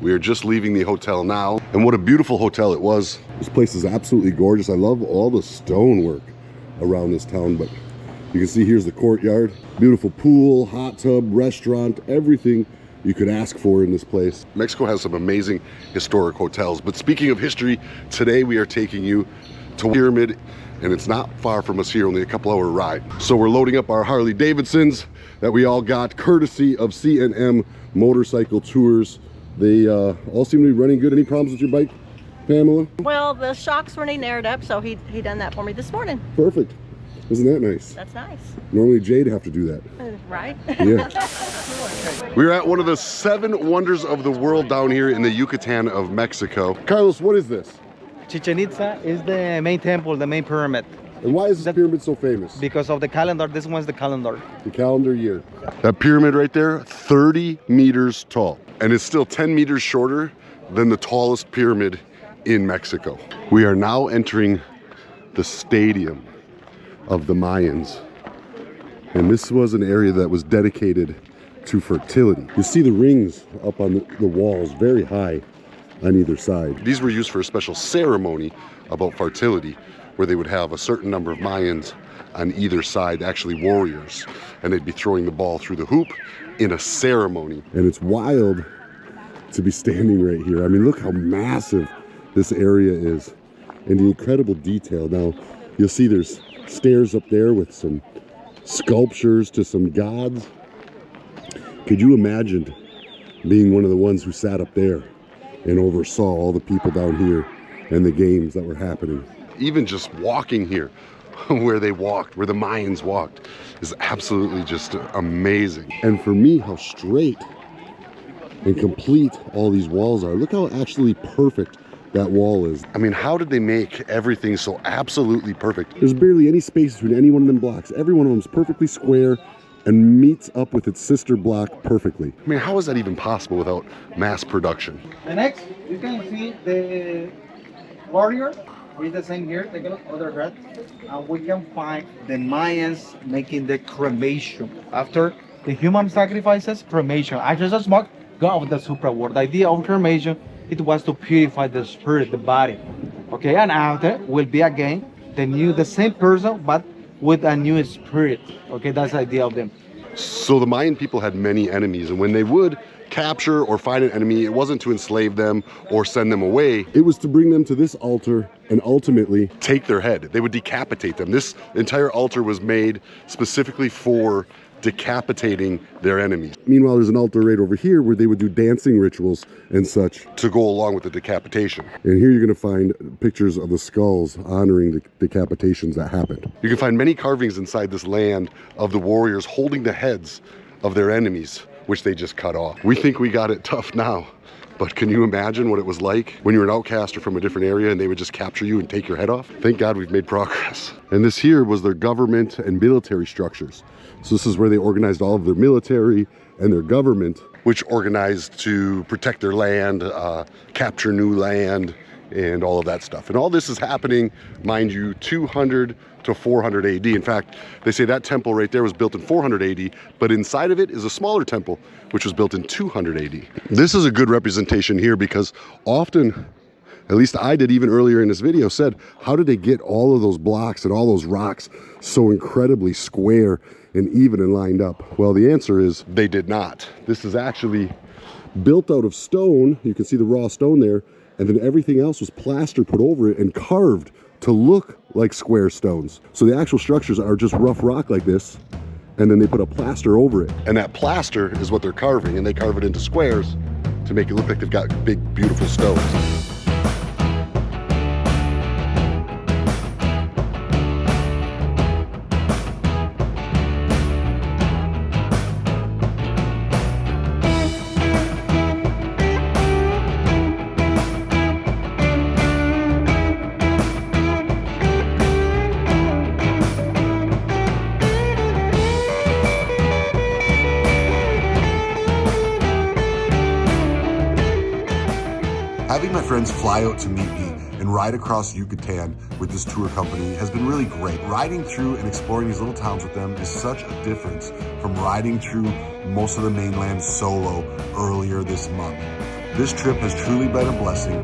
We are just leaving the hotel now, and what a beautiful hotel it was. This place is absolutely gorgeous. I love all the stonework around this town, but you can see here's the courtyard. Beautiful pool, hot tub, restaurant, everything you could ask for in this place. Mexico has some amazing historic hotels, but speaking of history, today we are taking you to Pyramid, and it's not far from us here, only a couple hour ride. So we're loading up our Harley Davidsons that we all got courtesy of C&M Motorcycle Tours. They all seem to be running good. Any problems with your bike, Pamela? Well, the shocks were aired up, so he done that for me this morning. Perfect. Isn't that nice? That's nice. Normally Jay'd have to do that. Right? Yeah. We're at one of the 7 wonders of the world down here in the Yucatan of Mexico. Carlos, what is this? Chichen Itza is the main temple, the main pyramid. And why is this pyramid so famous? Because of the calendar. This one's the calendar. The calendar year. That pyramid right there, 30 meters tall. And it's still 10 meters shorter than the tallest pyramid in Mexico. We are now entering the stadium of the Mayans. And this was an area that was dedicated to fertility. You see the rings up on the walls, very high on either side. These were used for a special ceremony about fertility, where they would have a certain number of Mayans on either side, actually warriors, and they'd be throwing the ball through the hoop in a ceremony. And it's wild to be standing right here. I mean, look how massive this area is and the incredible detail. Now, you'll see there's stairs up there with some sculptures to some gods. Could you imagine being one of the ones who sat up there and oversaw all the people down here and the games that were happening? Even just walking here, where they walked, where the Mayans walked, is absolutely just amazing. And for me, how straight and complete all these walls are. Look how actually perfect that wall is. I mean, how did they make everything so absolutely perfect? There's barely any space between any one of them blocks. Every one of them is perfectly square and meets up with its sister block perfectly. I mean, how is that even possible without mass production? The next, you can see the warrior. It's the same here, take a look, other red. And we can find the Mayans making the cremation. After the human sacrifices, cremation. Actually, the smoke go of the supra world. The idea of cremation, it was to purify the spirit, the body. Okay, and after will be again the same person, but with a new spirit. Okay, that's the idea of them. So the Mayan people had many enemies, and when they would capture or find an enemy, it wasn't to enslave them or send them away. It was to bring them to this altar and ultimately take their head. They would decapitate them. This entire altar was made specifically for decapitating their enemies. Meanwhile, there's an altar right over here where they would do dancing rituals and such to go along with the decapitation. And here you're going to find pictures of the skulls honoring the decapitations that happened. You can find many carvings inside this land of the warriors holding the heads of their enemies, which they just cut off. We think we got it tough now, but can you imagine what it was like when you were an outcast or from a different area and they would just capture you and take your head off? Thank God we've made progress. And this here was their government and military structures. So this is where they organized all of their military and their government, which organized to protect their land, capture new land, and all of that stuff. And all this is happening, mind you, 200 to 400 AD. In fact, they say that temple right there was built in 400 AD, but inside of it is a smaller temple, which was built in 200 AD. This is a good representation here because often, at least I did even earlier in this video, said, how did they get all of those blocks and all those rocks so incredibly square and even and lined up? Well, the answer is they did not. This is actually built out of stone. You can see the raw stone there, and then everything else was plaster put over it and carved to look like square stones. So the actual structures are just rough rock like this, and then they put a plaster over it. And that plaster is what they're carving, and they carve it into squares to make it look like they've got big, beautiful stones. Having my friends fly out to meet me and ride across Yucatan with this tour company has been really great. Riding through and exploring these little towns with them is such a difference from riding through most of the mainland solo earlier this month. This trip has truly been a blessing.